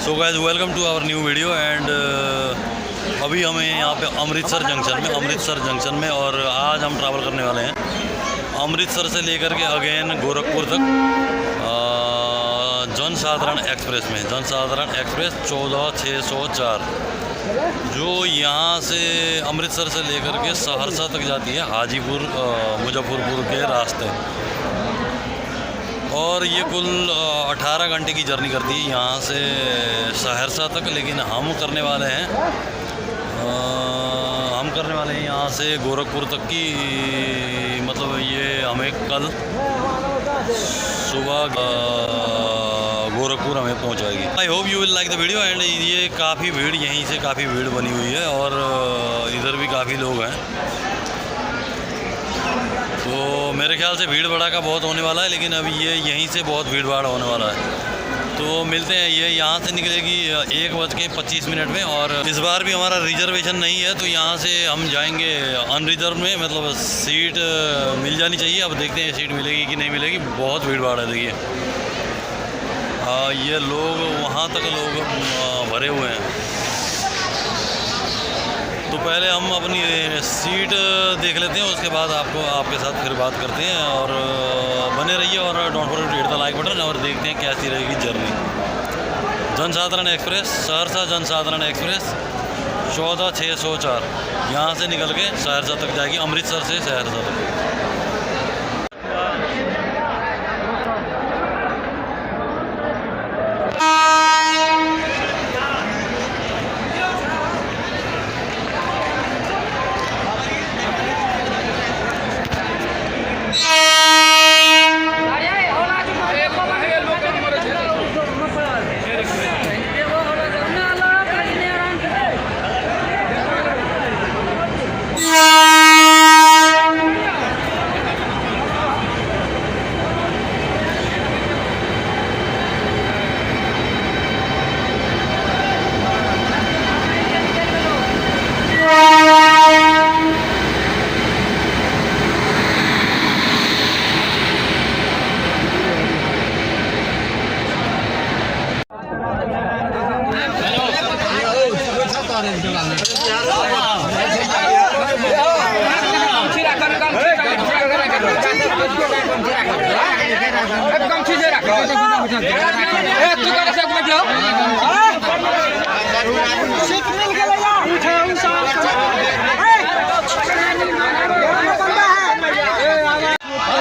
So guys welcome to our new video and अभी हमें यहाँ पे अमृतसर जंक्शन में और आज हम ट्रैवल करने वाले हैं अमृतसर से लेकर के अगेन गोरखपुर तक जनसाधारण एक्सप्रेस 14604 जो यहाँ से अमृतसर से लेकर के सहरसा तक जाती है हाजीपुर मुजफ्फरपुर के रास्ते। और ये कुल 18 घंटे की जर्नी करती है यहाँ से सहरसा तक, लेकिन हम करने वाले हैं यहाँ से गोरखपुर तक की। मतलब ये हमें कल सुबह गोरखपुर हमें पहुँचाएगी। I hope you will like the video and ये काफ़ी भीड़, यहीं से काफ़ी भीड़ बनी हुई है और इधर भी काफ़ी लोग हैं, तो मेरे ख्याल से भीड़ भड़ाका बहुत होने वाला है। लेकिन अभी ये यहीं से बहुत भीड़ भाड़ होने वाला है, तो मिलते हैं। ये यहाँ से निकलेगी 1:25 में और इस बार भी हमारा रिजर्वेशन नहीं है, तो यहाँ से हम जाएंगे अनरिजर्व में। मतलब सीट मिल जानी चाहिए, अब देखते हैं सीट मिलेगी कि नहीं मिलेगी। बहुत भीड़ भाड़ है, देखिए ये लोग वहाँ तक लोग भरे हुए हैं। तो पहले हम अपनी सीट देख लेते हैं, उसके बाद आपके साथ फिर बात करते हैं। और बने रहिए और don't forget to hit the like button और देखते हैं कैसी रहेगी जर्नी। जनसाधारण एक्सप्रेस, सहरसा जनसाधारण एक्सप्रेस 14604 यहाँ से निकल के सहरसा तक जाएगी, अमृतसर से सहरसा तक।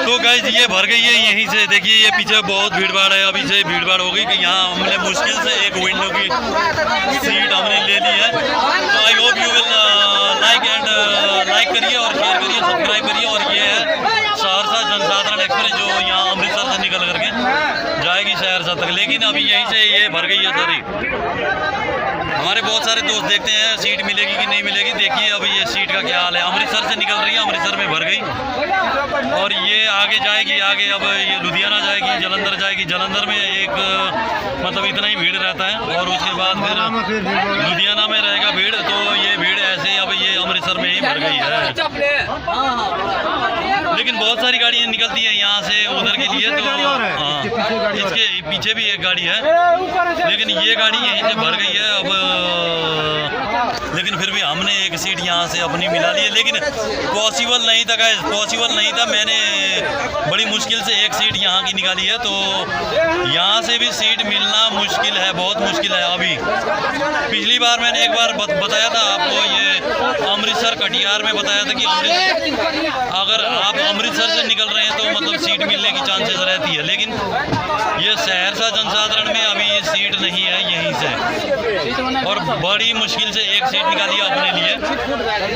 तो गाइस ये भर गई है यहीं से, देखिए ये पीछे बहुत भीड़ भाड़ है। अभी से भीड़ भाड़ हो गई कि यहाँ हमने मुश्किल से एक विंडो की सीट हमने ले ली है। तो आई होप यू विल लाइक करिए और शेयर करिए, सब्सक्राइब करिए। और ये है सहरसा जनसाधारण एक्सप्रेस जो यहाँ अमृतसर से निकल करके जाएगी सहरसा तक, लेकिन अभी यहीं से ये भर गई है सारी। हमारे बहुत सारे दोस्त देखते हैं सीट मिलेगी कि नहीं मिलेगी। देखिए अभी ये सीट का क्या हाल है। अमृतसर से निकल रही है, अमृतसर में भर गई और ये आगे जाएगी। आगे अब ये लुधियाना जाएगी, जलंधर जाएगी। जलंधर में एक मतलब इतना ही भीड़ रहता है और उसके बाद फिर लुधियाना में रहेगा भीड़। तो ये भीड़ ऐसे अब ये अमृतसर में ही भर गई है। लेकिन बहुत सारी गाड़ियाँ निकलती है यहाँ से उधर के लिए, तो इसके पीछे भी एक गाड़ी है, लेकिन ये गाड़ी यहीं से भर गई है अब। लेकिन फिर भी हमने एक सीट यहाँ से अपनी मिला ली है, लेकिन पॉसिबल नहीं था गाइस, पॉसिबल नहीं था। मैंने बड़ी मुश्किल से एक सीट यहाँ की निकाली है, तो यहाँ से भी सीट मिलना मुश्किल है, बहुत मुश्किल है। अभी पिछली बार मैंने एक बार बताया था आपको, ये अमृतसर कटिहार में बताया था कि अगर आप अमृतसर से निकल रहे हैं तो मतलब सीट मिलने की चांसेस रहती है। लेकिन ये सहरसा जनसाधारण में अभी ये सीट नहीं है यहीं से, और बड़ी मुश्किल से एक सीट निकाली है अपने लिए।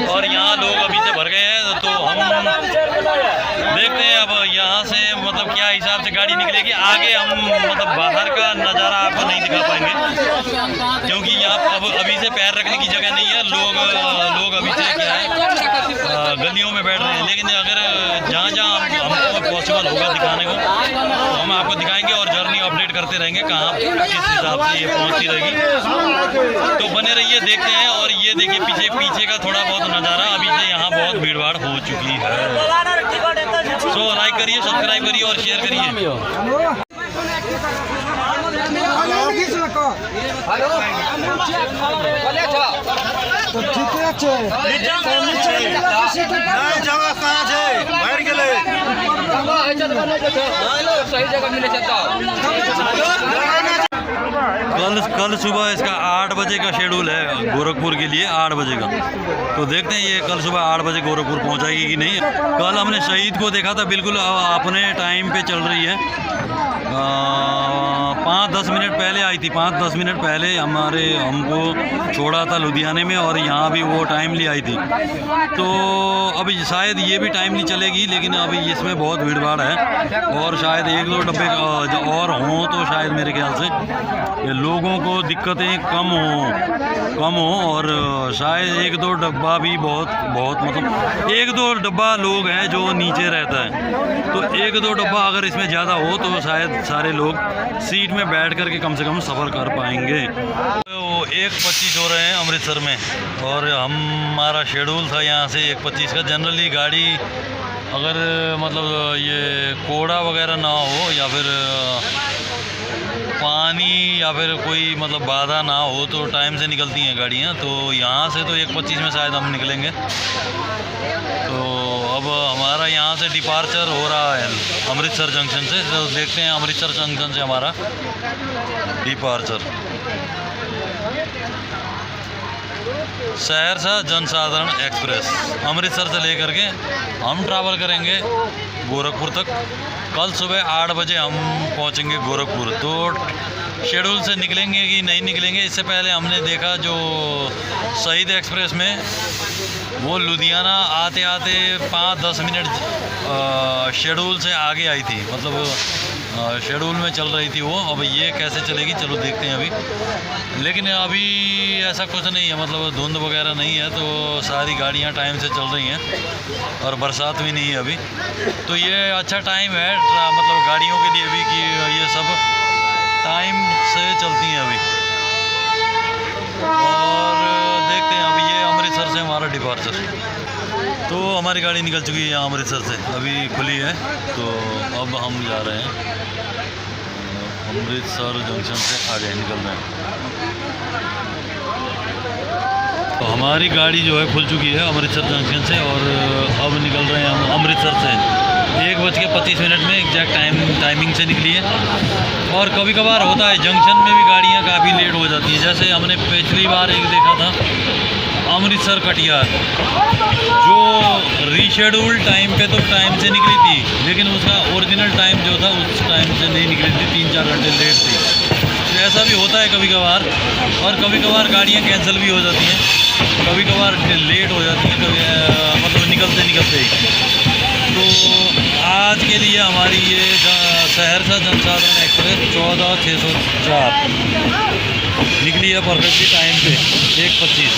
और यहाँ लोग अभी से भर गए हैं, तो हम देखते हैं अब यहाँ से मतलब क्या हिसाब से गाड़ी निकलेगी। आगे हम मतलब बाहर का नज़ारा आपको नहीं दिखा पाएंगे, क्योंकि यहाँ अब अभी से पैर रखने की जगह नहीं है। लोग अभी से क्या है गलियों में बैठ रहे हैं। लेकिन अगर जहाँ हमको पॉसिबल होगा दिखाने को, तो हम आपको दिखाएंगे और जर्नी अपडेट करते रहेंगे कहाँ किस हिसाब से ये पहुँचती रहेगी। तो बने रहिए, देखते हैं। और ये देखिए पीछे का थोड़ा बहुत नज़ारा, अभी से यहाँ बहुत भीड़ भाड़ हो चुकी है। सो लाइक करिए, सब्सक्राइब करिए और शेयर करिए। তো ঠিকই আছে कल सुबह इसका 8 बजे का शेड्यूल है गोरखपुर के लिए, 8 बजे का। तो देखते हैं ये कल सुबह 8 बजे गोरखपुर पहुंचाएगी कि नहीं। कल हमने शहीद को देखा था, बिल्कुल अपने टाइम पे चल रही है। 5-10 मिनट पहले आई थी, 5-10 मिनट पहले हमको छोड़ा था लुधियाने में, और यहाँ भी वो टाइमली आई थी। तो अभी शायद ये भी टाइमली चलेगी, लेकिन अभी इसमें बहुत भीड़ भाड़ है, और शायद 1-2 डब्बे और हों तो शायद मेरे ख्याल से लोगों को दिक्कतें कम हो, और शायद 1-2 डब्बा भी बहुत मतलब 1-2 डब्बा लोग हैं जो नीचे रहता है। तो 1-2 डब्बा अगर इसमें ज़्यादा हो तो शायद सारे लोग सीट में बैठ कर के कम से कम सफ़र कर पाएंगे। तो 1:25 हो रहे हैं अमृतसर में, और हमारा शेड्यूल था यहाँ से 1:25 का। जनरली गाड़ी अगर मतलब ये कोड़ा वगैरह ना हो, या फिर पानी या फिर कोई मतलब बाधा ना हो, तो टाइम से निकलती हैं गाड़ियाँ। तो यहाँ से तो 1:25 में शायद हम निकलेंगे। तो अब हमारा यहाँ से डिपार्चर हो रहा है अमृतसर जंक्शन से। तो देखते हैं अमृतसर जंक्शन से हमारा डिपार्चर। सहरसा जनसाधारण एक्सप्रेस अमृतसर से लेकर के हम ट्रैवल करेंगे गोरखपुर तक। कल सुबह 8 बजे हम पहुंचेंगे गोरखपुर। तो शेड्यूल से निकलेंगे कि नहीं निकलेंगे, इससे पहले हमने देखा जो शहीद एक्सप्रेस में वो लुधियाना आते आते 5-10 मिनट शेड्यूल से आगे आई थी, मतलब शेड्यूल में चल रही थी वो। अब ये कैसे चलेगी, चलो देखते हैं अभी। लेकिन अभी ऐसा कुछ नहीं है, मतलब धुंध वगैरह नहीं है, तो सारी गाड़ियां टाइम से चल रही हैं, और बरसात भी नहीं है अभी। तो ये अच्छा टाइम है मतलब गाड़ियों के लिए भी, कि ये सब टाइम से चलती हैं अभी। और देखते हैं अभी ये अमृतसर से हमारा डिपार्चर। तो हमारी गाड़ी निकल चुकी है यहाँ अमृतसर से, अभी खुली है। तो अब हम जा रहे हैं अमृतसर जंक्शन से आगे निकल रहे हैं। तो हमारी गाड़ी जो है खुल चुकी है अमृतसर जंक्शन से, और अब निकल रहे हैं हम अमृतसर से 1:25 में एग्जैक्ट टाइमिंग से निकली है। और कभी कभार होता है जंक्शन में भी गाड़ियाँ काफ़ी लेट हो जाती हैं। जैसे हमने पिछली बार एक देखा था अमृतसर कटिहार, जो रीशेड्यूल टाइम पे तो टाइम से निकली थी, लेकिन उसका ओरिजिनल टाइम जो था उस टाइम से नहीं निकली थी, 3-4 घंटे लेट थी। तो ऐसा भी होता है कभी कभार, और कभी कभार गाड़ियाँ कैंसिल भी हो जाती हैं, कभी कभार लेट हो जाती हैं, कभी मतलब निकलते ही। तो आज के लिए हमारी ये सहरसा जनसाधारण एक्सप्रेस 14,604 निकली है परफेक्टली टाइम पे 1:25।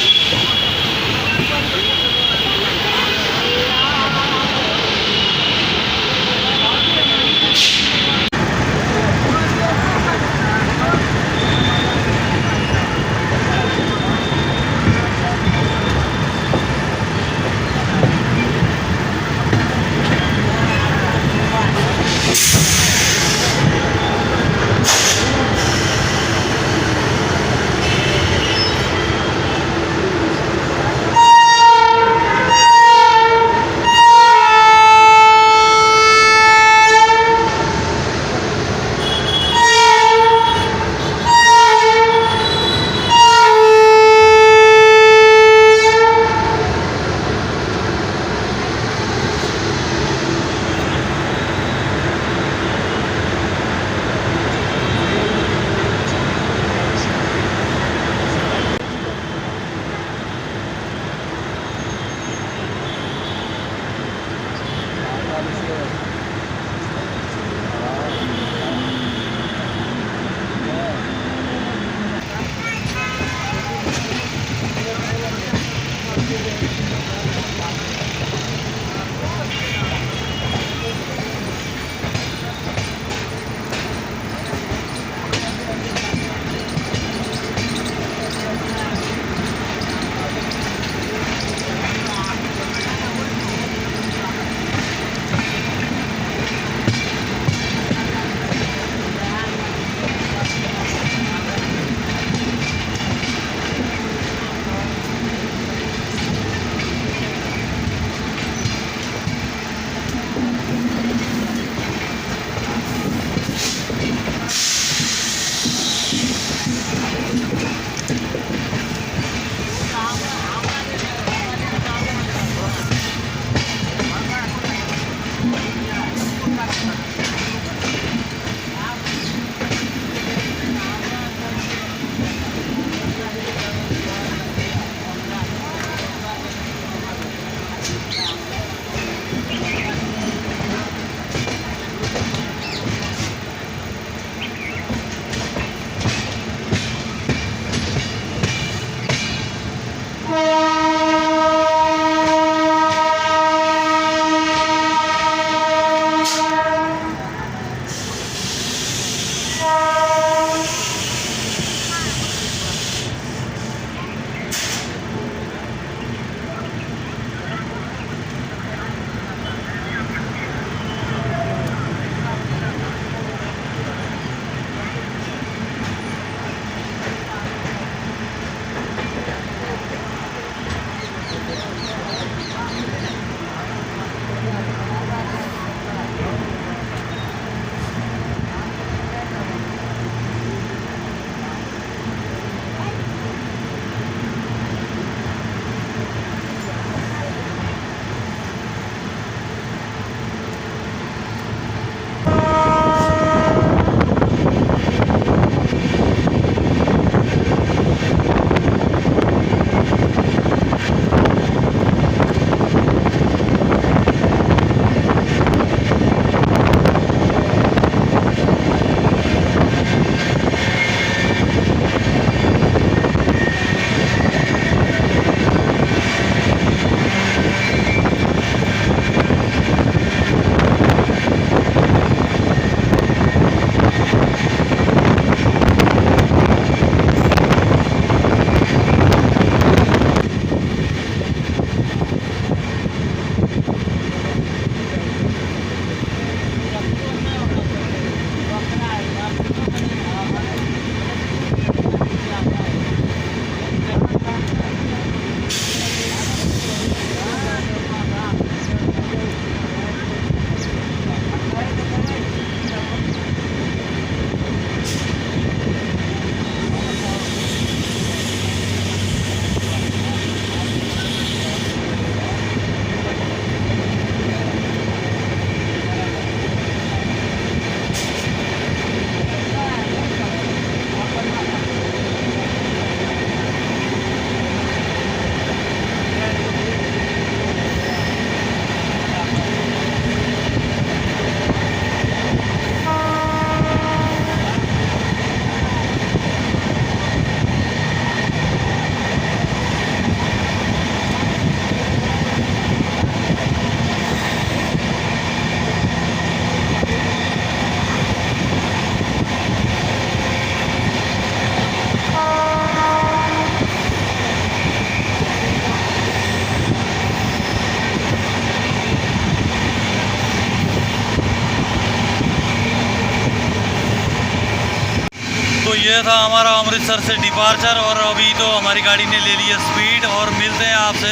था हमारा अमृतसर से डिपार्चर और अभी तो हमारी गाड़ी ने ले ली है स्पीड और मिलते हैं आपसे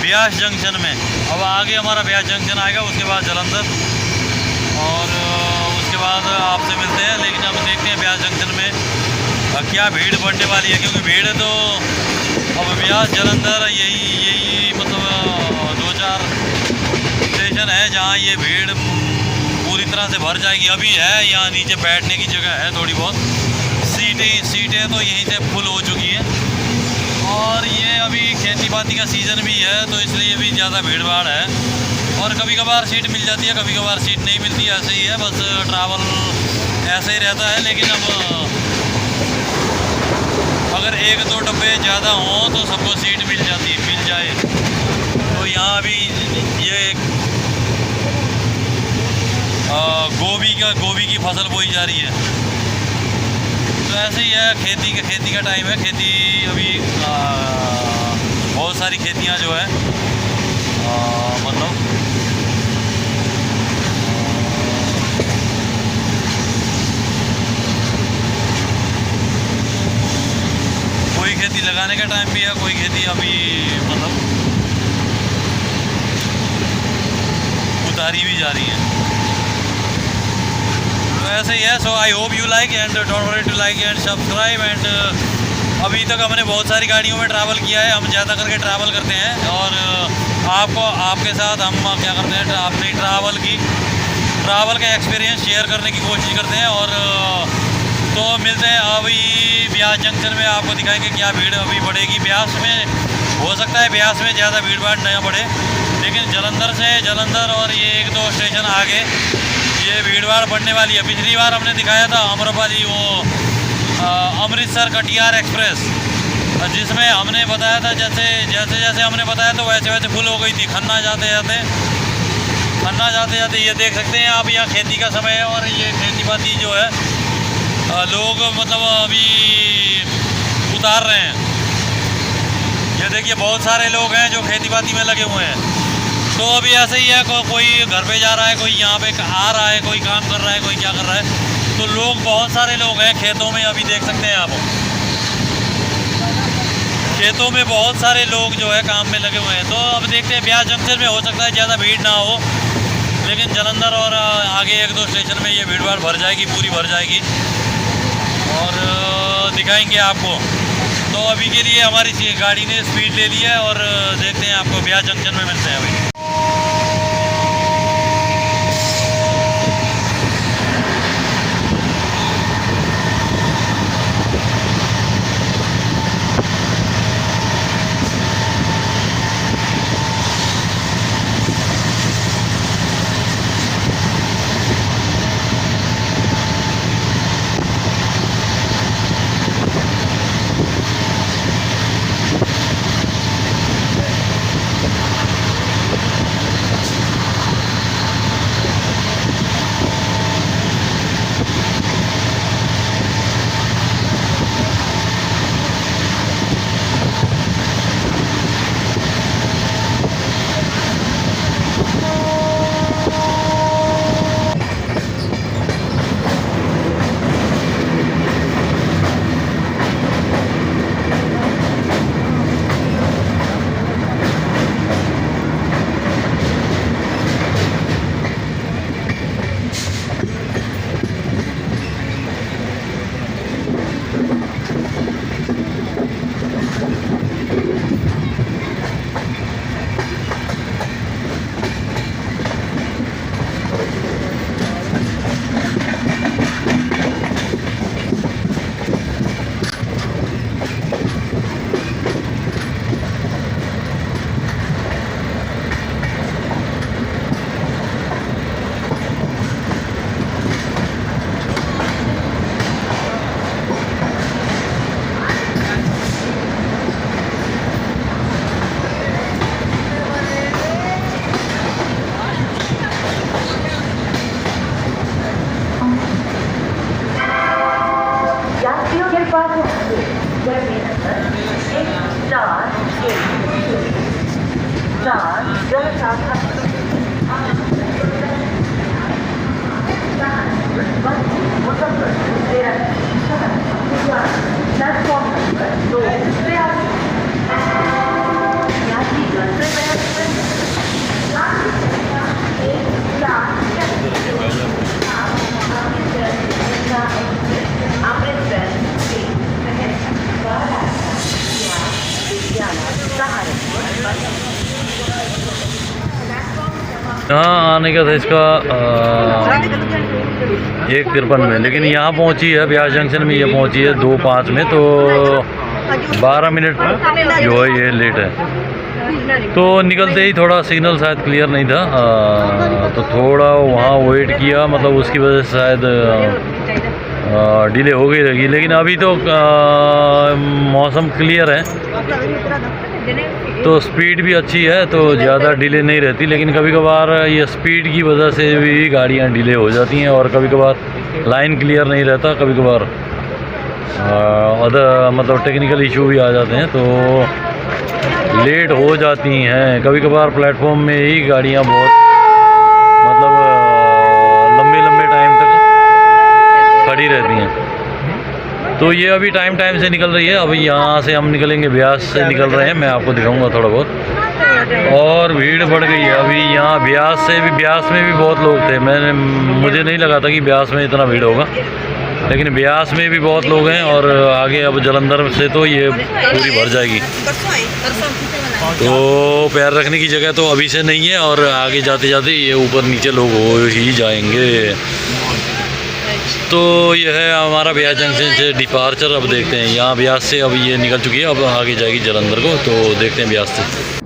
ब्यास जंक्शन में। अब आगे हमारा ब्यास जंक्शन आएगा, उसके बाद जलंधर और उसके बाद आपसे मिलते हैं। लेकिन अब देखते हैं ब्यास जंक्शन में क्या भीड़ बढ़ने वाली है, क्योंकि भीड़ तो अब ब्यास जलंधर यही मतलब 2-4 स्टेशन है जहाँ ये भीड़ पूरी तरह से भर जाएगी। अभी है यहाँ नीचे बैठने की जगह है, थोड़ी बहुत सीटें तो यहीं से फुल हो चुकी हैं। और ये अभी खेती बाड़ी का सीज़न भी है तो इसलिए भी ज़्यादा भीड़ भाड़ है। और कभी कभार सीट मिल जाती है, कभी कभार सीट नहीं मिलती, ऐसे ही है, बस ट्रैवल ऐसे ही रहता है। लेकिन अब अगर 1-2 डब्बे ज़्यादा हों तो सबको सीट मिल जाए। तो यहाँ अभी ये गोभी की फसल बोई जा रही है। तो ऐसे ही है, खेती का टाइम है। खेती अभी बहुत सारी खेतियाँ जो है मतलब कोई खेती लगाने का टाइम भी है, कोई खेती अभी मतलब उतारी भी जा रही है। तो ऐसे ही है। So I hope you like and don't forget to like and subscribe. And अभी तक हमने बहुत सारी गाड़ियों में ट्रैवल किया है, हम ज़्यादा करके ट्रैवल करते हैं और आपके साथ हम क्या करते हैं, अपनी ट्रैवल का एक्सपीरियंस शेयर करने की कोशिश करते हैं। और तो मिलते हैं अभी ब्यास जंक्शन में, आपको दिखाएंगे क्या भीड़ अभी बढ़ेगी। ब्यास में हो सकता है ब्यास में ज़्यादा भीड़ भाड़ नहीं बढ़े, लेकिन जलंधर और ये 1-2 स्टेशन आगे ये भीड़ भाड़ बढ़ने वाली है। पिछली बार हमने दिखाया था अमरपाली वो अमृतसर कटिहार एक्सप्रेस, जिसमें हमने बताया था जैसे हमने बताया तो वैसे फुल हो गई थी। खन्ना जाते जाते ये देख सकते हैं आप, यहाँ खेती का समय है और ये खेती बाड़ी जो है लोग मतलब अभी उतार रहे हैं। ये देखिए बहुत सारे लोग हैं जो खेती बाड़ी में लगे हुए हैं। तो अभी ऐसे ही है, कोई घर पे जा रहा है, कोई यहाँ पे आ रहा है, कोई काम कर रहा है, कोई क्या कर रहा है। तो लोग बहुत सारे लोग हैं खेतों में, अभी देख सकते हैं आप, खेतों में बहुत सारे लोग जो है काम में लगे हुए हैं। तो अब देखते हैं ब्यास जंक्शन में हो सकता है ज़्यादा भीड़ ना हो, लेकिन जलंधर और आगे 1-2 स्टेशन में ये भीड़ भाड़ भर जाएगी, पूरी भर जाएगी और दिखाएंगे आपको। तो अभी के लिए हमारी गाड़ी ने स्पीड ले ली है और देखते हैं आपको ब्यास जंक्शन में मिलते हैं अभी। मुजफ्फर यहाँ आने का था इसका 1:53 में, लेकिन यहाँ पहुँची है ब्यास जंक्शन में, ये पहुँची है 2:05 में, तो 12 मिनट जो है ये लेट है। तो निकलते ही थोड़ा सिग्नल शायद क्लियर नहीं था, तो थोड़ा वहाँ वेट किया, मतलब उसकी वजह से शायद डिले हो गई रहेगी। लेकिन अभी तो मौसम क्लियर है, तो स्पीड भी अच्छी है, तो ज़्यादा डिले नहीं रहती। लेकिन कभी कभार ये स्पीड की वजह से भी गाड़ियाँ डिले हो जाती हैं, और कभी कभार लाइन क्लियर नहीं रहता, कभी कभार अदर मतलब टेक्निकल इशू भी आ जाते हैं, तो लेट हो जाती हैं। कभी कभार प्लेटफॉर्म में ही गाड़ियाँ बहुत मतलब लंबे लंबे टाइम तक खड़ी रहती हैं। तो ये अभी टाइम से निकल रही है। अभी यहाँ से हम निकलेंगे, ब्यास से निकल रहे हैं, मैं आपको दिखाऊंगा थोड़ा बहुत। और भीड़ बढ़ गई है अभी यहाँ, ब्यास में भी बहुत लोग थे। मुझे नहीं लगा था कि ब्यास में इतना भीड़ होगा, लेकिन ब्यास में भी बहुत लोग हैं। और आगे अब जालंधर से तो ये पूरी भर जाएगी, तो पैर रखने की जगह तो अभी से नहीं है, और आगे जाते जाते ये ऊपर नीचे लोग हो ही जाएंगे। तो यह है हमारा ब्यास जंक्शन से डिपार्चर। अब देखते हैं, यहाँ ब्यास से अब ये निकल चुकी है, अब आगे जाएगी जालंधर को, तो देखते हैं ब्यास से।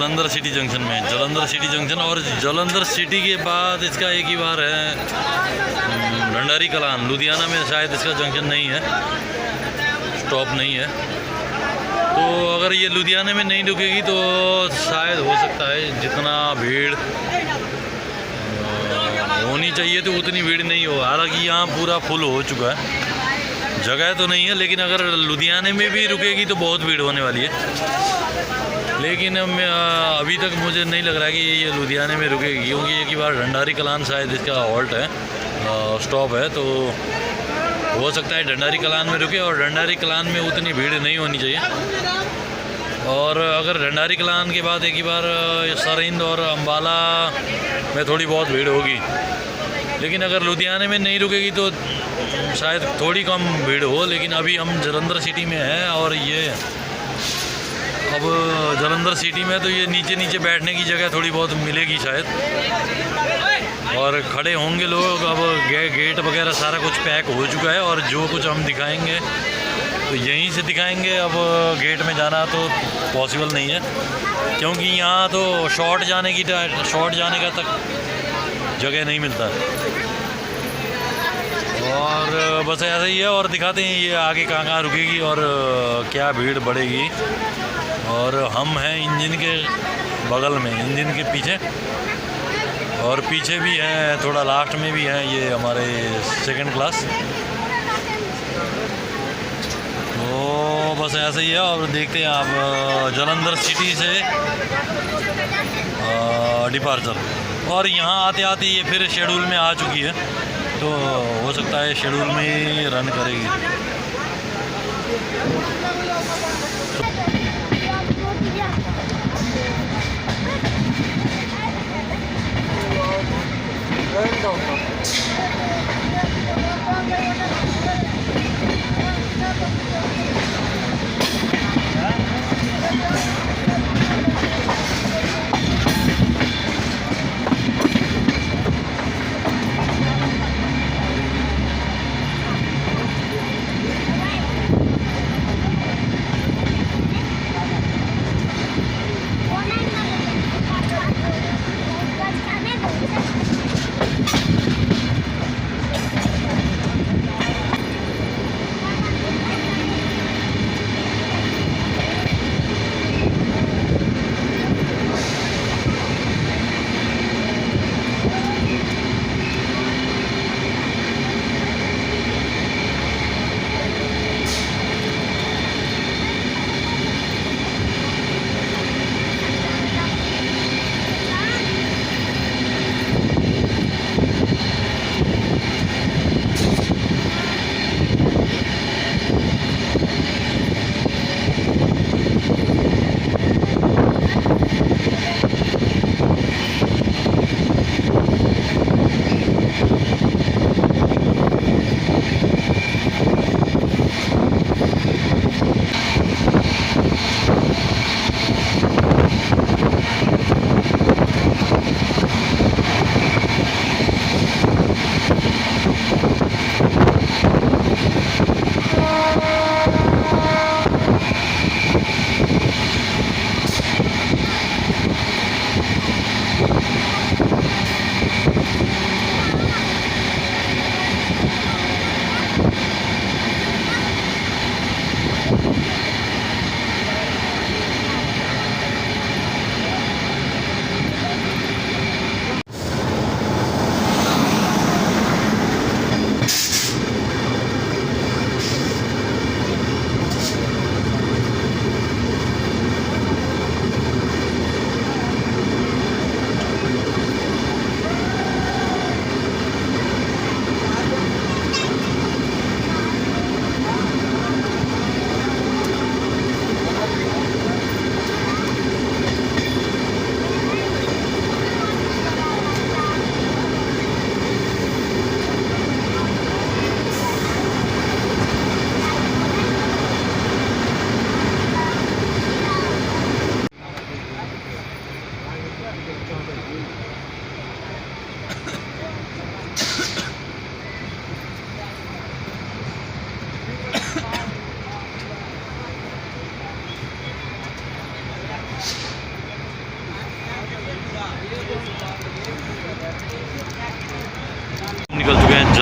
जलंधर सिटी जंक्शन में, जलंधर सिटी जंक्शन। और जलंधर सिटी के बाद इसका एक ही बार है भंडारी कलान। लुधियाना में शायद इसका जंक्शन नहीं है, स्टॉप नहीं है। तो अगर ये लुधियाना में नहीं रुकेगी तो शायद हो सकता है जितना भीड़ होनी चाहिए तो उतनी भीड़ नहीं हो। हालांकि यहाँ पूरा फुल हो चुका है, जगह तो नहीं है। लेकिन अगर लुधियाने में भी रुकेगी तो बहुत भीड़ होने वाली है। लेकिन अभी तक मुझे नहीं लग रहा है कि ये लुधियाने में रुकेगी, क्योंकि एक ही बार भंडारी कलान शायद इसका हॉल्ट है, स्टॉप है। तो हो सकता है भंडारी कलान में रुके, और भंडारी कलान में उतनी भीड़ नहीं होनी चाहिए। और अगर भंडारी कलान के बाद एक ही बार सरहिंद और अम्बाला में थोड़ी बहुत भीड़ होगी। लेकिन अगर लुधियाने में नहीं रुकेगी तो शायद थोड़ी कम भीड़ हो। लेकिन अभी हम जलंधर सिटी में हैं, और ये अब जलंधर सिटी में तो ये नीचे नीचे बैठने की जगह थोड़ी बहुत मिलेगी शायद, और खड़े होंगे लोग। अब गेट वगैरह सारा कुछ पैक हो चुका है, और जो कुछ हम दिखाएंगे तो यहीं से दिखाएंगे। अब गेट में जाना तो पॉसिबल नहीं है, क्योंकि यहाँ तो शॉर्ट जाने का तक जगह नहीं मिलता। और बस ऐसा ही है, और दिखाते हैं ये आगे कहाँ कहाँ रुकेगी और क्या भीड़ बढ़ेगी। और हम हैं इंजन के बगल में, इंजन के पीछे, और पीछे भी है, थोड़ा लास्ट में भी है ये हमारे सेकंड क्लास। तो बस ऐसा ही है। और देखते हैं आप जलंधर सिटी से डिपार्चर, और यहाँ आते आते ये फिर शेड्यूल में आ चुकी है, तो हो सकता है शेड्यूल में ही रन करेगी।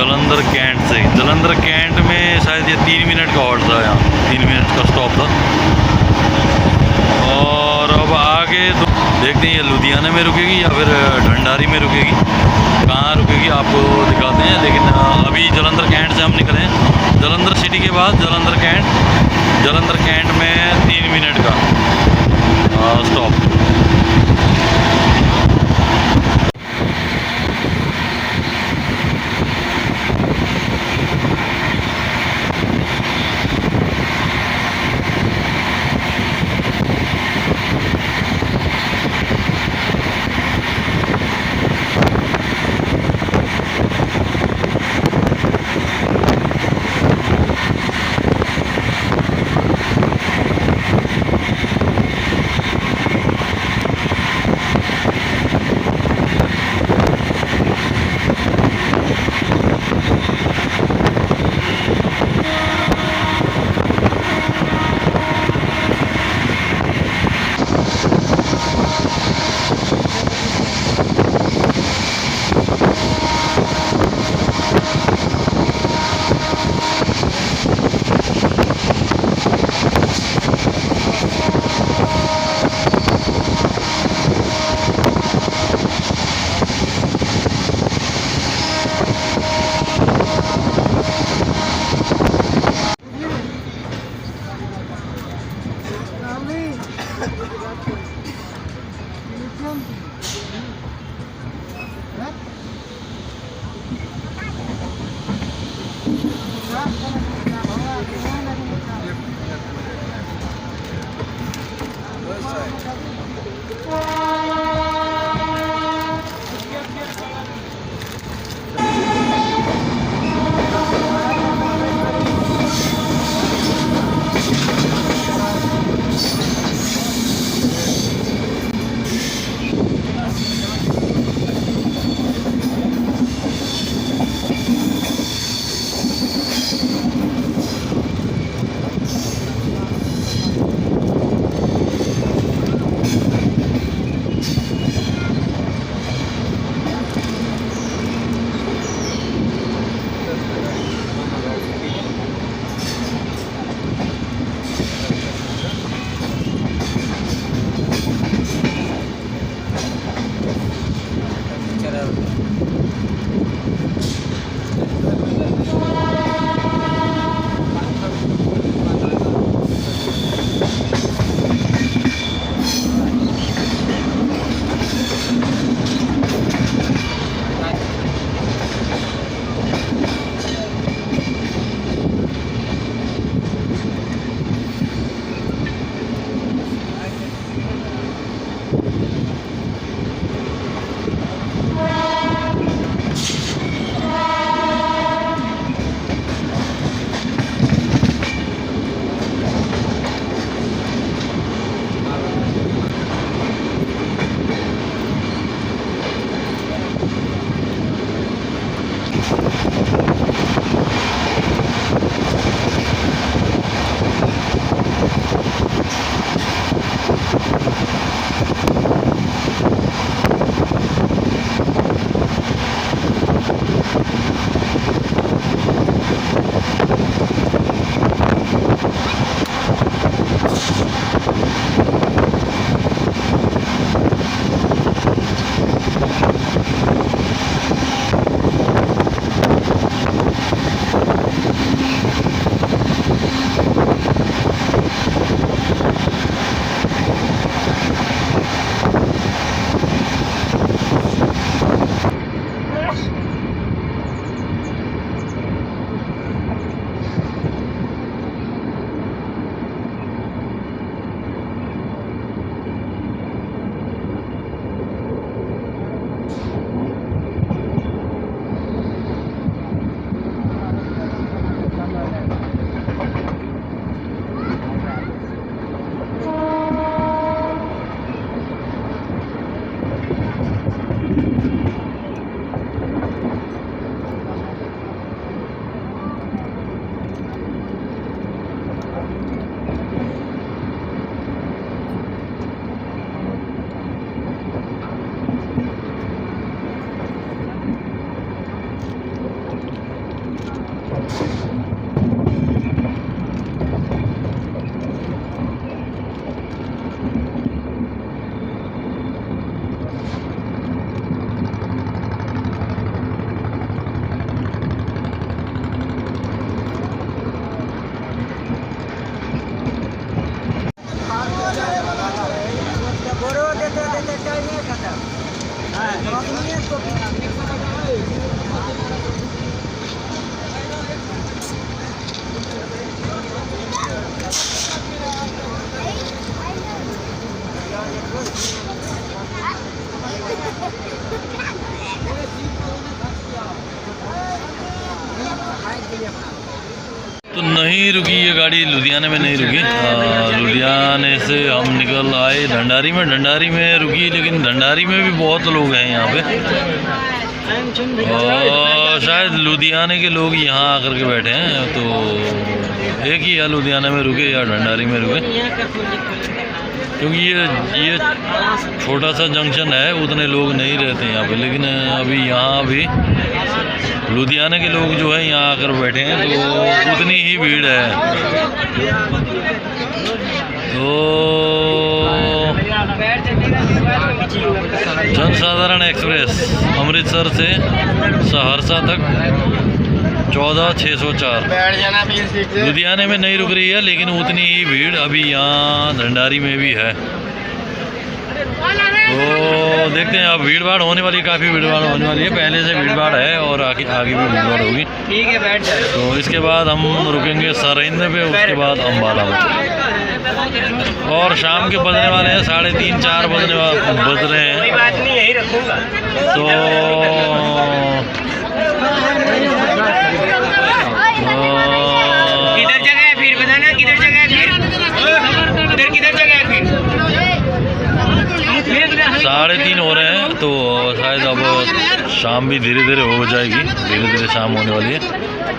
जलंधर कैंट से। जलंधर कैंट में शायद ये 3 मिनट का हॉल्ट था, यहाँ 3 मिनट का स्टॉप था। और अब आगे तो देखते हैं ये लुधियाना में रुकेगी या फिर ढंडारी में रुकेगी, कहाँ रुकेगी आपको दिखाते हैं। लेकिन अभी जलंधर कैंट से हम निकले हैं। जलंधर सिटी के बाद जलंधर कैंट में 3 मिनट का स्टॉप। तो नहीं रुकी ये गाड़ी, लुधियाने में नहीं रुकी। लुधियाने से हम निकल आए ढंडारी में। ढंडारी में रुकी, लेकिन ढंडारी में भी बहुत लोग हैं यहाँ पे, और शायद लुधियाने के लोग यहाँ आकर के बैठे हैं। तो एक ही या लुधियाना में रुके या ढंडारी में रुके, क्योंकि ये छोटा सा जंक्शन है, उतने लोग नहीं रहते यहाँ पे। लेकिन अभी यहाँ भी लुधियाना के लोग जो है यहाँ आकर बैठे हैं, तो उतनी ही भीड़ है। तो जनसाधारण एक्सप्रेस अमृतसर से सहरसा तक 14,604। लुधियाने में नहीं रुक रही है, लेकिन उतनी ही भीड़ अभी यहाँ ढंडारी में भी है। तो देखते हैं, अब भीड़ भाड़ होने वाली है, काफ़ी भीड़ भाड़ होने वाली है। पहले से भीड़ भाड़ है और आगे भी भीड़ भाड़ होगी। ठीक है, बैठ जाए। तो इसके बाद हम रुकेंगे सरहिंद पे, उसके बाद अम्बाला में। और शाम के बजने वाले हैं 3:30 4 बज रहे हैं। कोई बात नहीं, यही रखूंगा। तो किधर जगह है फिर बताना, किधर जगह है फिर, किधर जगह है फिर। 3:30 हो रहे हैं, तो शायद अब शाम भी धीरे धीरे हो जाएगी, धीरे धीरे शाम होने वाली है।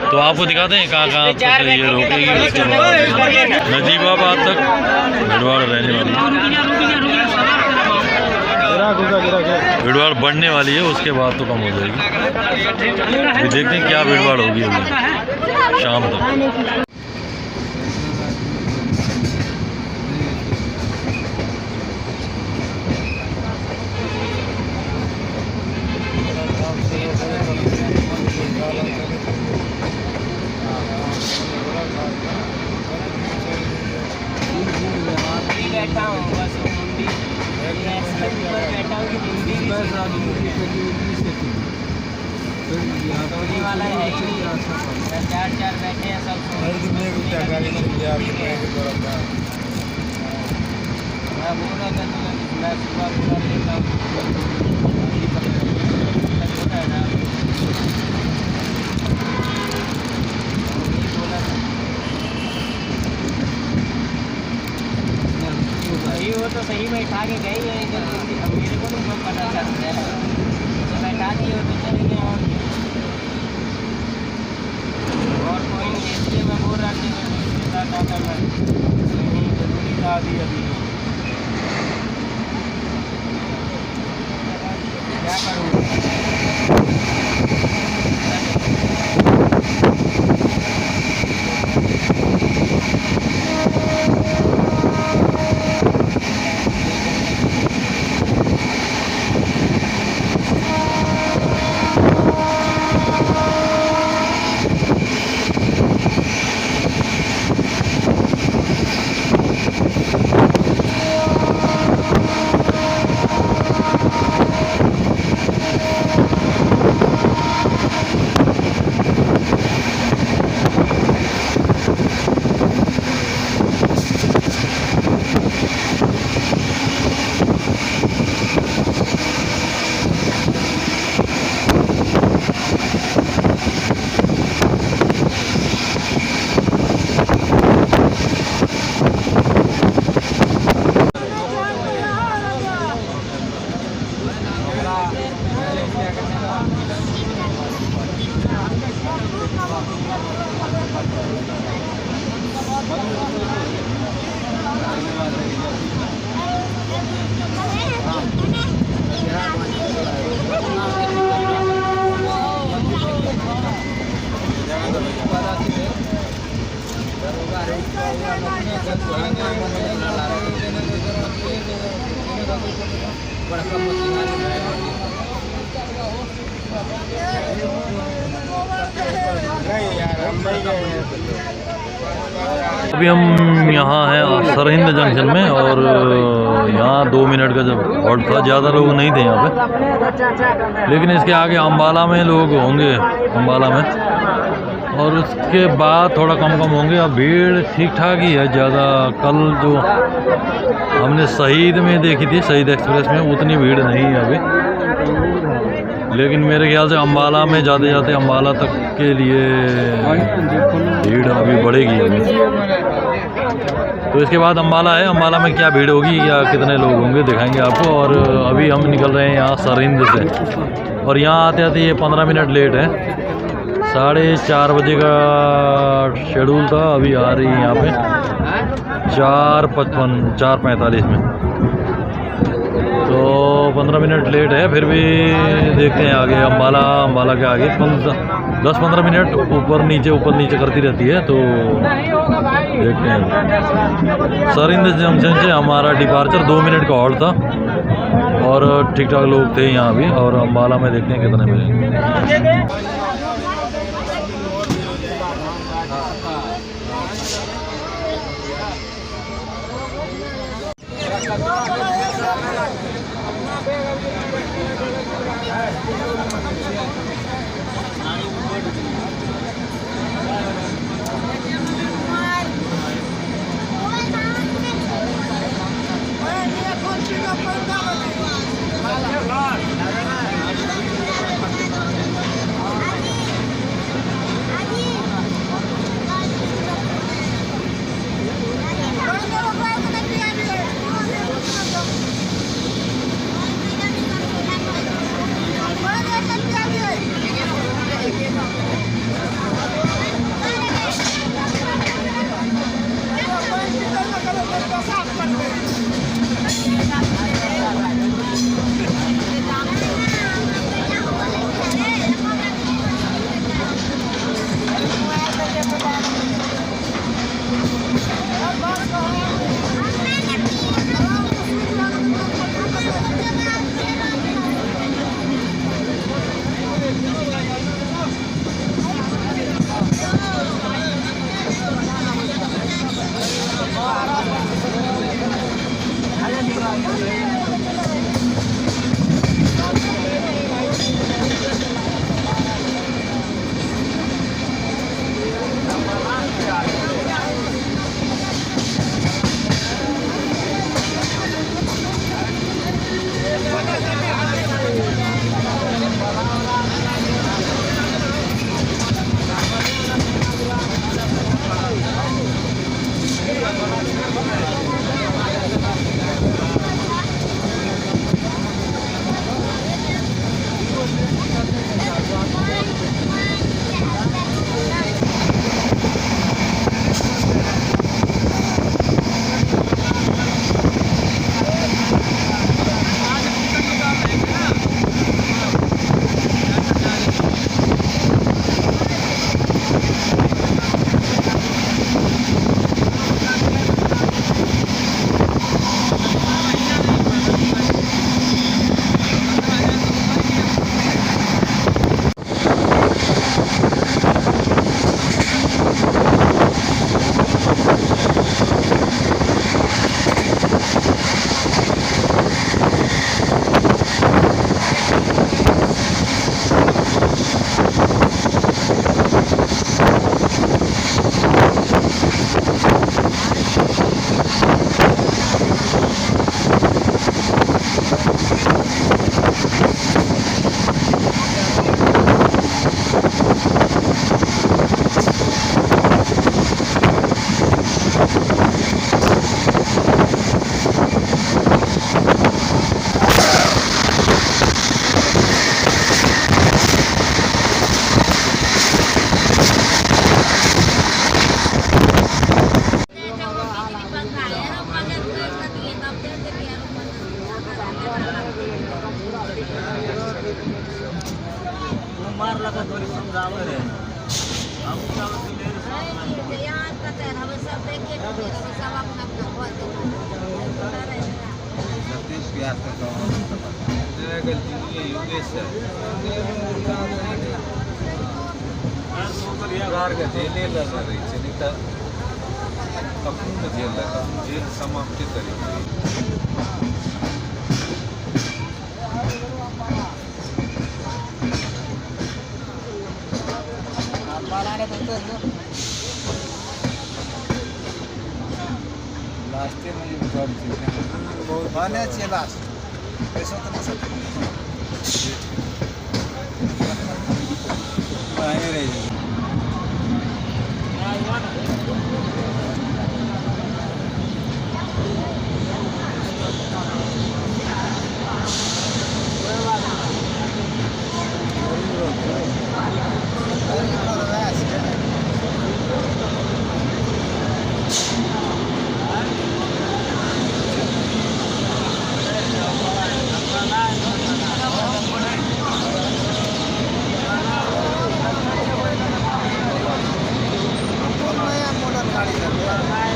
तो आपको दिखाते हैं कहाँ कहाँ तक ये रोकेगी। उसके बाद नजीबाबाद तक भीड़भाड़ रहने वाली है, भीड़भाड़ बढ़ने वाली है, उसके बाद तो कम हो जाएगी। अभी देखते हैं क्या भीड़भाड़ होगी अभी शाम तक। बैठा हूँ बस, हिंदी बैठा हूँ, हिंदी वाला है ही नहीं। 4 बैठे हैं सब। मैं बोल रहा था मैं सुबह पूरा लेता हूँ। वो तो सही बैठा के गई है, अब मेरे को नहीं पता चलता है, तो बैठा दिए हो तो चलेंगे। और कोई नहीं, इसलिए मैं बोल रहा था उसके साथ आता मैं, जरूरी था अभी क्या करूँ। अभी हम यहाँ हैं सरहिंद जंक्शन में, और यहाँ 2 मिनट का जब हॉल्ट था, ज़्यादा लोग नहीं थे यहाँ पे। लेकिन इसके आगे अम्बाला में लोग होंगे, अम्बाला में, और उसके बाद थोड़ा कम होंगे। अब भीड़ ठीक ठाक ही है, ज़्यादा कल जो हमने शहीद में देखी थी, शहीद एक्सप्रेस में, उतनी भीड़ नहीं है अभी। लेकिन मेरे ख्याल से अम्बाला में जाते जाते अम्बाला तक के लिए भीड़ अभी बढ़ेगी अभी। तो इसके बाद अम्बाला है, अम्बाला में क्या भीड़ होगी या कितने लोग होंगे दिखाएंगे आपको। और अभी हम निकल रहे हैं यहाँ सरिंद से, और यहाँ आते आते ये 15 मिनट लेट है। 4:30 बजे का शेड्यूल था, अभी आ रही है यहाँ पे 4:55 4:45 में, तो 15 मिनट लेट है। फिर भी देखते हैं आगे अम्बाला के आगे 10-15 मिनट ऊपर नीचे करती रहती है, तो देखते हैं। सरिंद जंक्शन से हमारा डिपार्चर 2 मिनट का हॉल्ट था और ठीक ठाक लोग थे यहाँ भी। और अम्बाला में देखते हैं कितने मिलेंगे। जेल समाप्ति करेंगे। लास्ट में लास्ट पैसा तो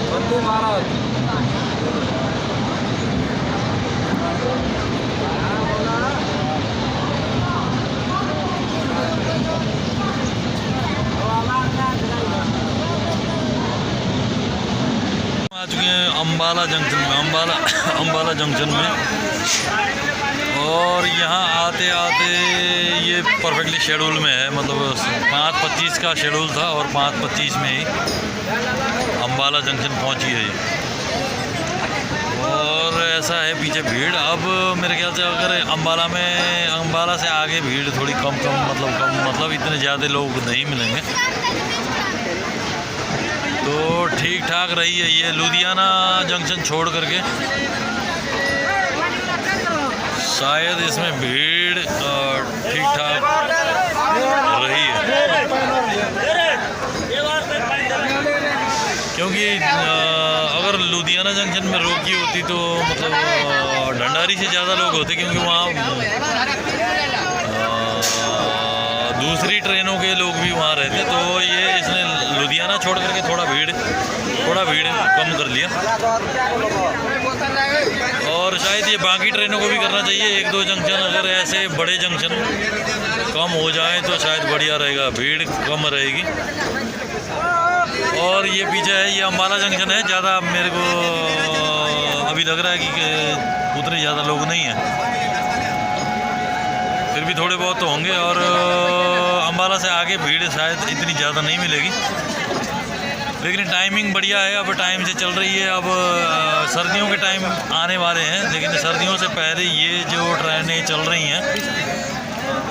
वंदे भारत आ चुके हैं अम्बाला जंक्शन में, अम्बाला जंक्शन में। और यहाँ आते आते ये परफेक्टली शेड्यूल में है, मतलब 5:25 का शेड्यूल था और 5:25 में ही अम्बाला जंक्शन पहुँची है ये। और ऐसा है पीछे भीड़। अब मेरे ख्याल से अगर अम्बाला से आगे भीड़ थोड़ी कम मतलब इतने ज़्यादा लोग नहीं मिलेंगे, तो ठीक ठाक रही है ये लुधियाना जंक्शन छोड़ करके। शायद इसमें भीड़ ठीक ठाक रही है, क्योंकि अगर लुधियाना जंक्शन में रोकी होती तो मतलब ढंडारी से ज़्यादा लोग होते, क्योंकि वहाँ दूसरी ट्रेनों के लोग भी वहाँ रहते। तो ये इसने लुधियाना छोड़ करके थोड़ा भीड़ कम कर लिया। और शायद ये बाकी ट्रेनों को भी करना चाहिए, 1-2 जंक्शन अगर ऐसे बड़े जंक्शन कम हो जाए तो शायद बढ़िया रहेगा, भीड़ कम रहेगी। और ये पीछे है, ये अम्बाला जंक्शन है। ज़्यादा मेरे को अभी लग रहा है कि उतने ज़्यादा लोग नहीं हैं, फिर भी थोड़े बहुत तो होंगे। और अम्बाला से आगे भीड़ शायद इतनी ज़्यादा नहीं मिलेगी, लेकिन टाइमिंग बढ़िया है। अब टाइम से चल रही है। अब सर्दियों के टाइम आने वाले हैं, लेकिन सर्दियों से पहले ये जो ट्रेनें चल रही हैं,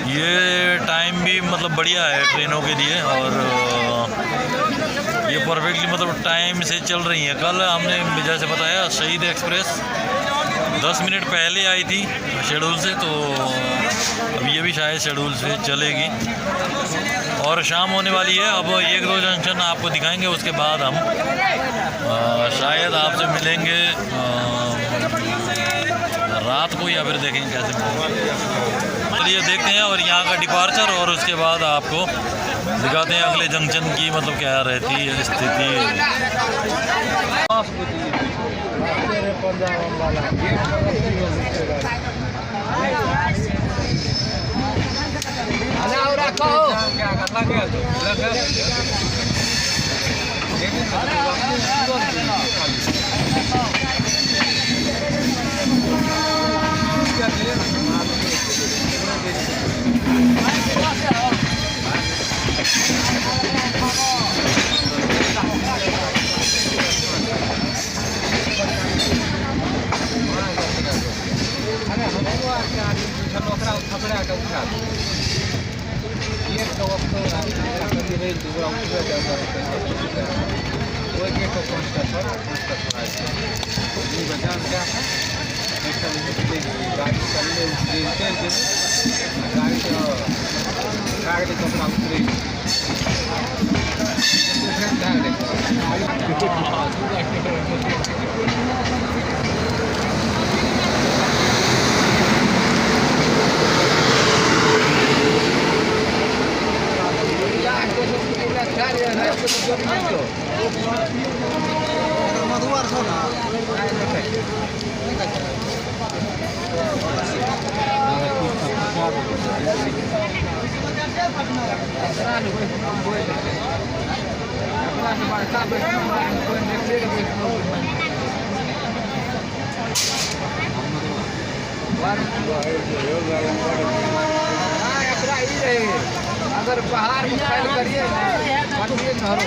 ये टाइम भी मतलब बढ़िया है ट्रेनों के लिए। और ये परफेक्टली मतलब टाइम से चल रही हैं। कल हमने जैसे बताया शहीद एक्सप्रेस 10 मिनट पहले आई थी शेड्यूल से, तो अब ये भी शायद शेड्यूल से चलेगी। और शाम होने वाली है, अब 1-2 जंक्शन आपको दिखाएंगे, उसके बाद हम शायद आपसे मिलेंगे रात को, या फिर देखेंगे कैसे मिलेंगे। चलिए देखते हैं और यहाँ का डिपार्चर, और उसके बाद आपको दिखाते हैं अगले जंक्शन की मतलब क्या रहती है स्थिति। अगर बाहर निकाल करिए घर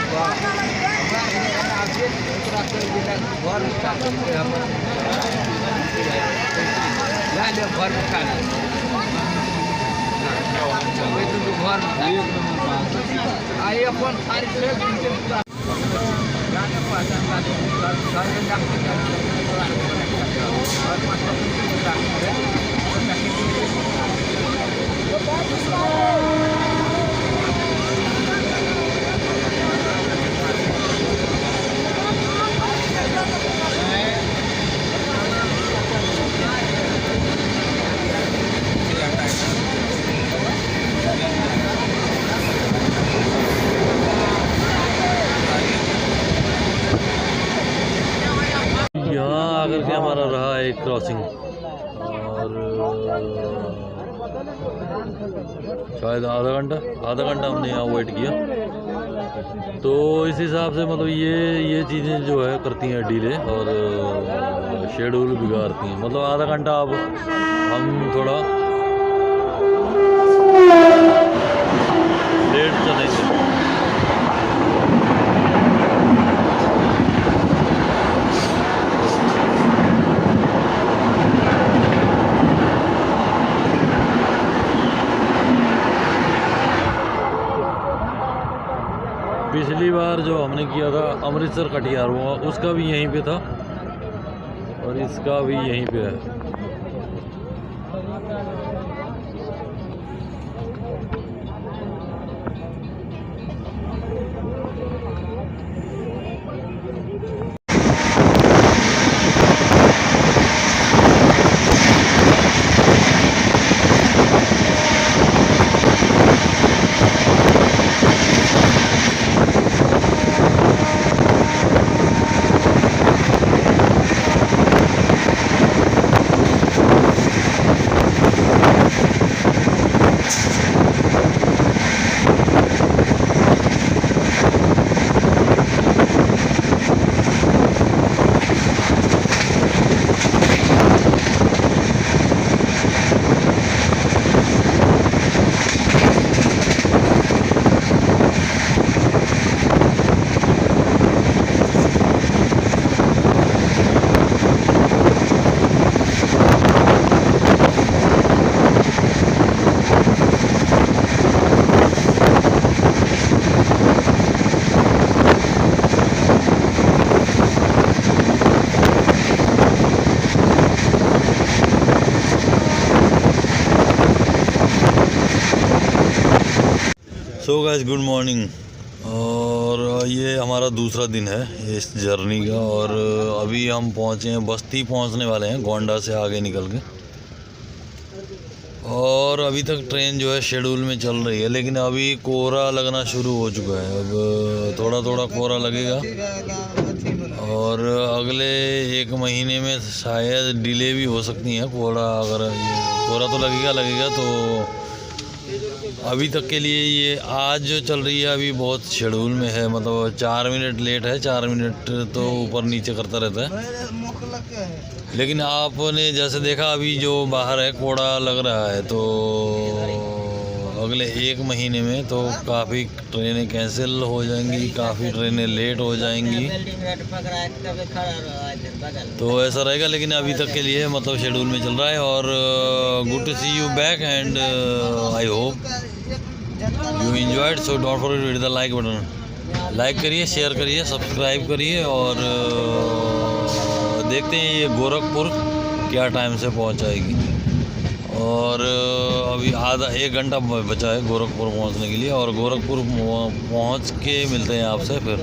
यहाँ आकर के हमारा रहा एक क्रॉसिंग और शायद आधा घंटा हमने यहाँ वेट किया। तो इस हिसाब से मतलब ये चीज़ें जो है करती हैं डिले और शेड्यूल बिगाड़ती हैं। मतलब आधा घंटा अब हम थोड़ा लेट चलेंगे। पिछली बार जो हमने किया था अमृतसर कटिहार वो उसका भी यहीं पे था और इसका भी यहीं पे है। So guys good morning. और ये हमारा दूसरा दिन है इस जर्नी का और अभी हम पहुँचे हैं बस्ती पहुँचने वाले हैं गोंडा से आगे निकल के। और अभी तक ट्रेन जो है शेड्यूल में चल रही है लेकिन अभी कोहरा लगना शुरू हो चुका है। अब थोड़ा थोड़ा कोहरा लगेगा और अगले 1 महीने में शायद डिले भी हो सकती है कोहरा। अगर कोहरा तो लगेगा तो अभी तक के लिए ये आज जो चल रही है अभी बहुत शेड्यूल में है। मतलब 4 मिनट लेट है, 4 मिनट तो ऊपर नीचे करता रहता है। लेकिन आपने जैसे देखा अभी जो बाहर है कोड़ा लग रहा है तो अगले 1 महीने में तो काफ़ी ट्रेनें कैंसिल हो जाएंगी, काफ़ी ट्रेनें लेट हो जाएंगी। तो ऐसा रहेगा लेकिन अभी तक के लिए मतलब शेड्यूल में चल रहा है। और good to see you back and I hope you enjoyed. So don't forget to hit the like button. Like करिए, शेयर करिए, सब्सक्राइब करिए। और देखते हैं ये गोरखपुर क्या टाइम से पहुंचाएगी। और अभी आधा 1 घंटा बचा है गोरखपुर पहुंचने के लिए और गोरखपुर पहुंच के मिलते हैं आपसे फिर।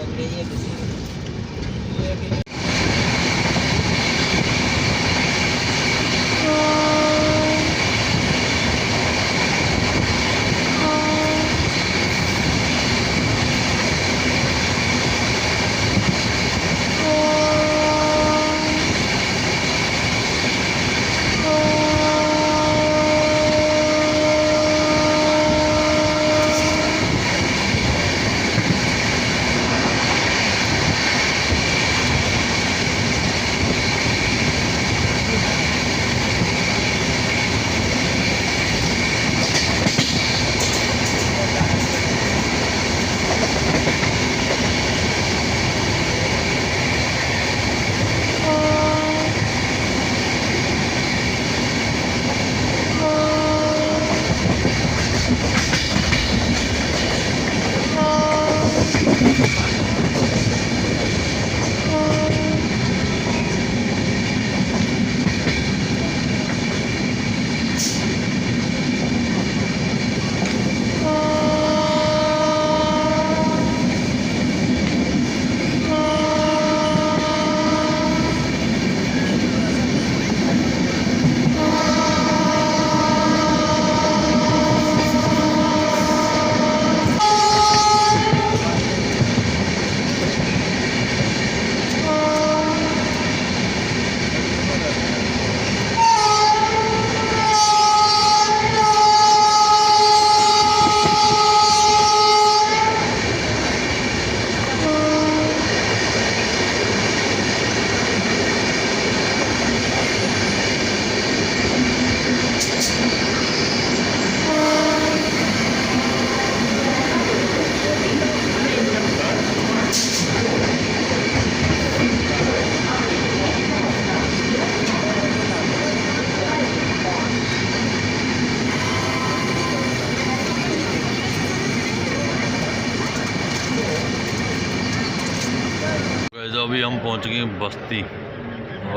अभी हम पहुंच गए बस्ती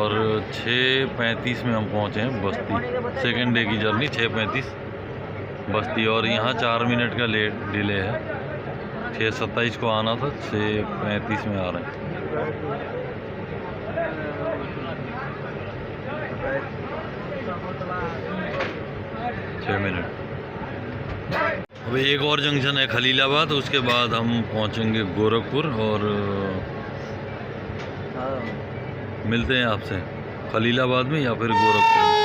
और 6:35 में हम पहुंचे हैं बस्ती। सेकेंड डे की जर्नी 6:35 बस्ती और यहाँ 4 मिनट का लेट डिले है। 6:27 को आना था, 6:35 में आ रहे हैं। छः मिनट। अब एक और जंक्शन है खलीलाबाद, उसके बाद हम पहुंचेंगे गोरखपुर और मिलते हैं आपसे खलीलाबाद में या फिर गोरखपुर में।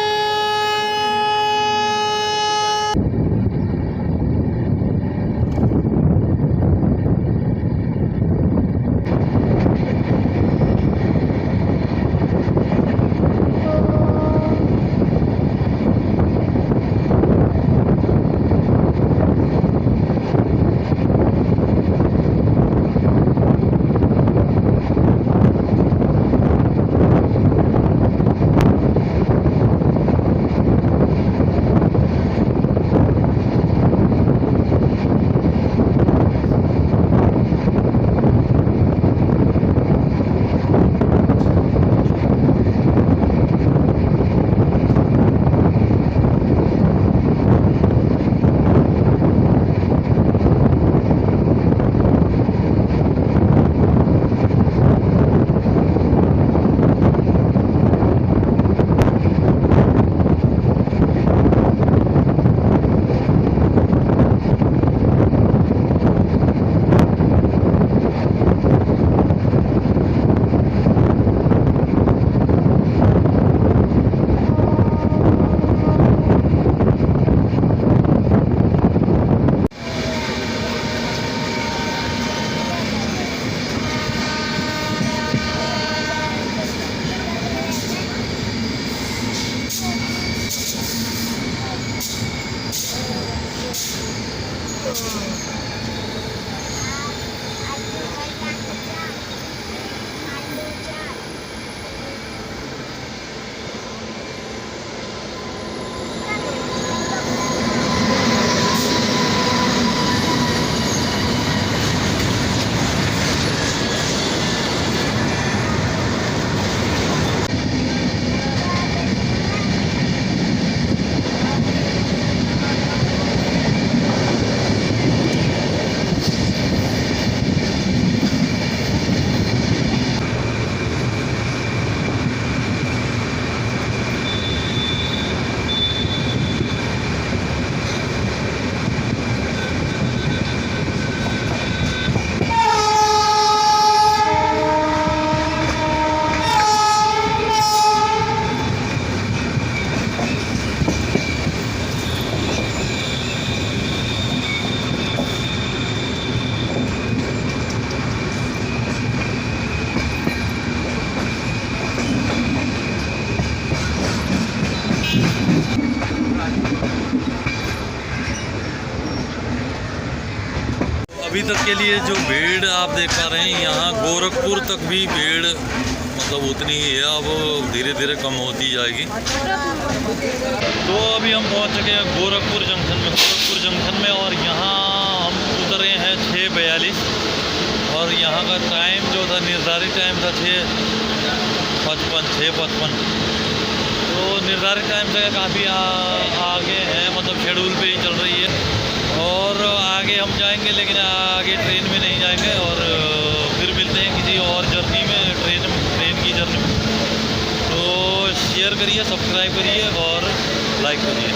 अभी तक के लिए जो भीड़ आप देख पा रहे हैं, यहाँ गोरखपुर तक भी भीड़ मतलब उतनी ही है, अब धीरे धीरे कम होती जाएगी। तो अभी हम पहुँच चुके हैं गोरखपुर जंक्शन में और यहाँ हम उतरे हैं 6:42 और यहाँ का टाइम जो था निर्धारित टाइम था 6:55 तो निर्धारित टाइम से काफ़ी आगे हैं, मतलब शेड्यूल पे ही चल रही है। और आगे हम जाएंगे, लेकिन आगे ट्रेन में नहीं जाएंगे। और फिर मिलते हैं किसी और जर्नी में, ट्रेन की जर्नी में। तो शेयर करिए, सब्सक्राइब करिए और लाइक करिए।